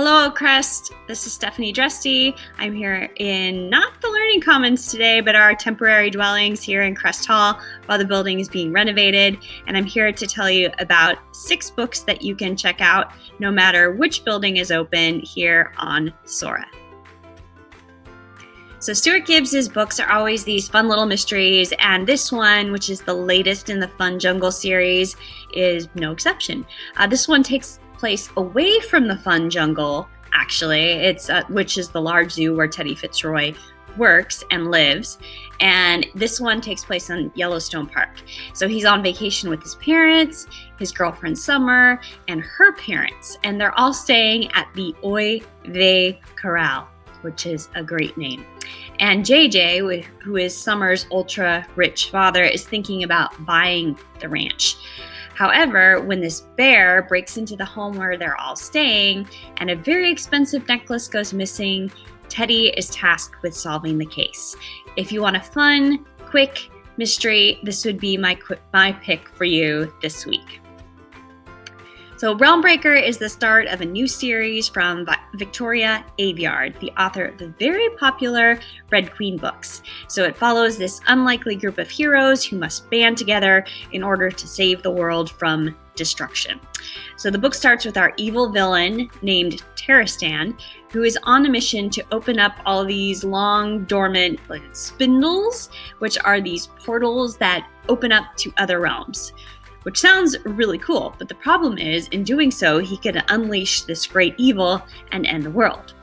Hello, Crest. This is Stephanie Dresty. I'm here in not the Learning Commons today, but our temporary dwellings here in Crest Hall while the building is being renovated. And I'm here to tell you about 6 books that you can check out no matter which building is open here on Sora. So Stuart Gibbs' books are always these fun little mysteries, and this one, which is the latest in the Fun Jungle series, is no exception. This one takes place away from the Fun Jungle, actually. It's which is the large zoo where Teddy Fitzroy works and lives. And this one takes place on Yellowstone Park. So he's on vacation with his parents, his girlfriend Summer, and her parents. And they're all staying at the Aveyard, which is a great name. And JJ, who is Summer's ultra-rich father, is thinking about buying the ranch. However, when this bear breaks into the home where they're all staying and a very expensive necklace goes missing, Teddy is tasked with solving the case. If you want a fun, quick mystery, this would be my pick for you this week. So Brubaker is the start of a new series from Victoria Aveyard, the author of the very popular Red Queen books. So it follows this unlikely group of heroes who must band together in order to save the world from destruction. So the book starts with our evil villain named Terri, who is on a mission to open up all these long dormant spindles, which are these portals that open up to other realms. Which sounds really cool, but the problem is, in doing so, he could unleash this great evil and end the world.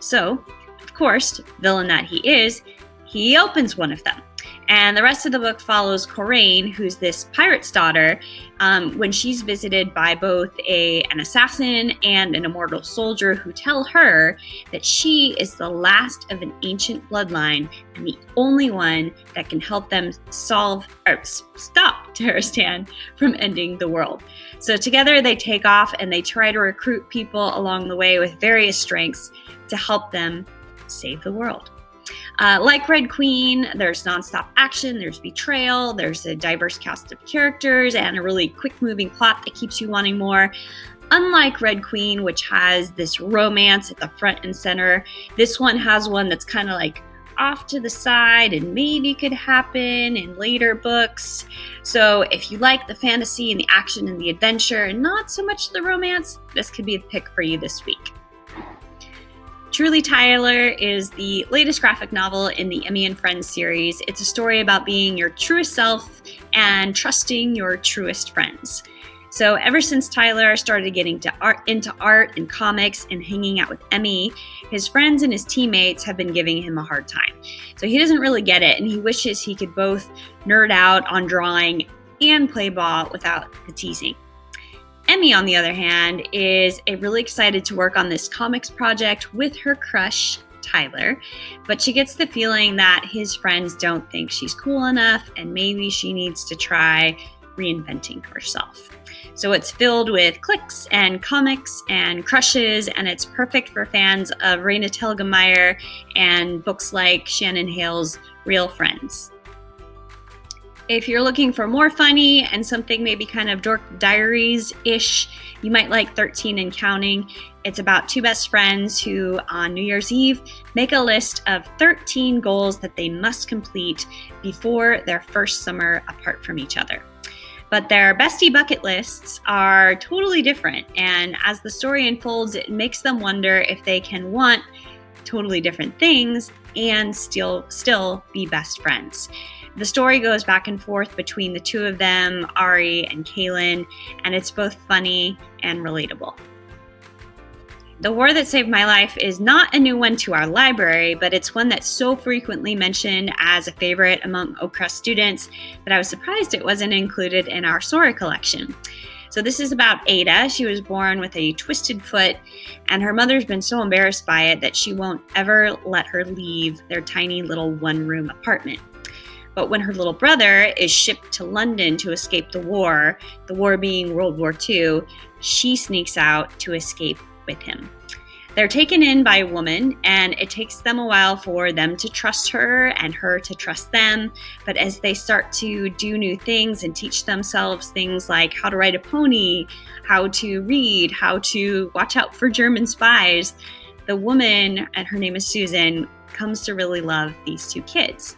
So, of course, villain that he is, he opens one of them. And the rest of the book follows Coraine, who's this pirate's daughter, when she's visited by both an assassin and an immortal soldier who tell her that she is the last of an ancient bloodline and the only one that can help them stop Terri from ending the world. So together they take off and they try to recruit people along the way with various strengths to help them save the world. Like Red Queen, there's nonstop action, there's betrayal, there's a diverse cast of characters, and a really quick-moving plot that keeps you wanting more. Unlike Red Queen, which has this romance at the front and center, this one has one that's kind of like off to the side and maybe could happen in later books. So if you like the fantasy and the action and the adventure and not so much the romance, this could be a pick for you this week. Truly Tyler is the latest graphic novel in the Emmy and Friends series. It's a story about being your truest self and trusting your truest friends. So ever since Tyler started getting into art and comics and hanging out with Emmy, his friends and his teammates have been giving him a hard time. So he doesn't really get it, and he wishes he could both nerd out on drawing and play ball without the teasing. Emmy, on the other hand, is really excited to work on this comics project with her crush, Tyler, but she gets the feeling that his friends don't think she's cool enough and maybe she needs to try reinventing herself. So it's filled with cliques and comics and crushes, and it's perfect for fans of Raina Telgemeier and books like Shannon Hale's Real Friends. If you're looking for more funny and something maybe kind of Dork Diaries-ish, you might like 13 and Counting. It's about 2 best friends who, on New Year's Eve, make a list of 13 goals that they must complete before their first summer apart from each other. But their bestie bucket lists are totally different, and as the story unfolds, it makes them wonder if they can want totally different things and still be best friends. The story goes back and forth between the 2 of them, Ari and Kaylin, and it's both funny and relatable. The War That Saved My Life is not a new one to our library, but it's one that's so frequently mentioned as a favorite among Oak students that I was surprised it wasn't included in our Sora collection. So this is about Ada. She was born with a twisted foot, and her mother's been so embarrassed by it that she won't ever let her leave their tiny little one-room apartment. But when her little brother is shipped to London to escape the war being World War II, she sneaks out to escape with him. They're taken in by a woman, and it takes them a while for them to trust her and her to trust them. But as they start to do new things and teach themselves things like how to ride a pony, how to read, how to watch out for German spies, the woman, and her name is Susan, comes to really love these two kids.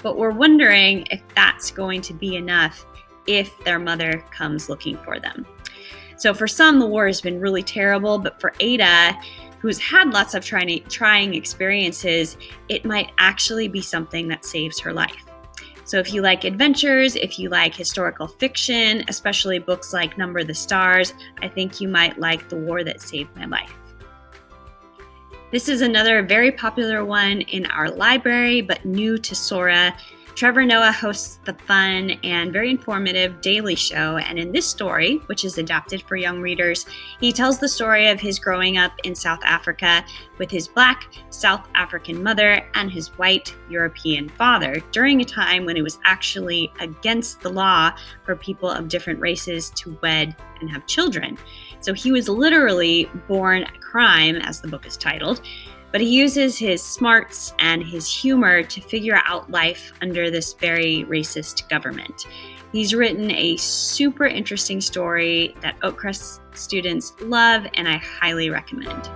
But we're wondering if that's going to be enough if their mother comes looking for them. So for some, the war has been really terrible, but for Ada, who's had lots of trying experiences, it might actually be something that saves her life. So if you like adventures, if you like historical fiction, especially books like Number the Stars, I think you might like The War That Saved My Life. This is another very popular one in our library, but new to Sora. Trevor Noah hosts the fun and very informative daily show, and in this story, which is adapted for young readers, he tells the story of his growing up in South Africa with his Black South African mother and his white European father during a time when it was actually against the law for people of different races to wed and have children. So he was literally born a crime, as the book is titled, but he uses his smarts and his humor to figure out life under this very racist government. He's written a super interesting story that Oakcrest students love, and I highly recommend.